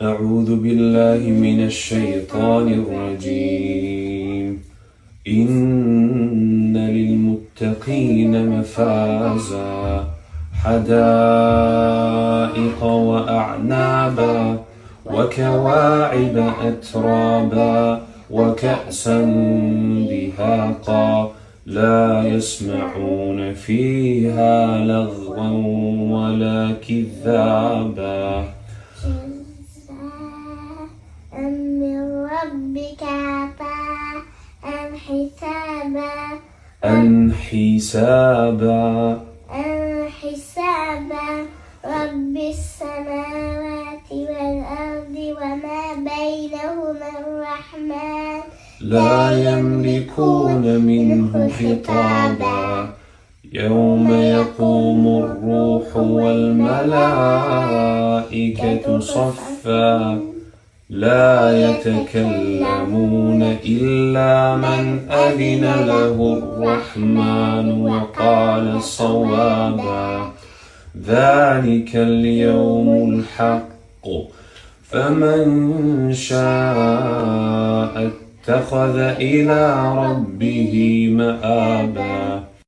أعوذ بالله من الشيطان الرجيم. إن للمتقين مفازا حدائق وأعنابا وكواعب أترابا وكأسا دهاقا لا يسمعون فيها لغوا ولا كذابا من ربك عطاء حسابا رب السماوات والأرض وما بينهما الرحمن لا يملكون منه خطابا يوم يقوم الروح والملائكة صفا لا يتكلمون إلا من أذن له الرحمن وقال صوابا ذلك اليوم الحق فمن شاء اتخذ إلى ربه مآبا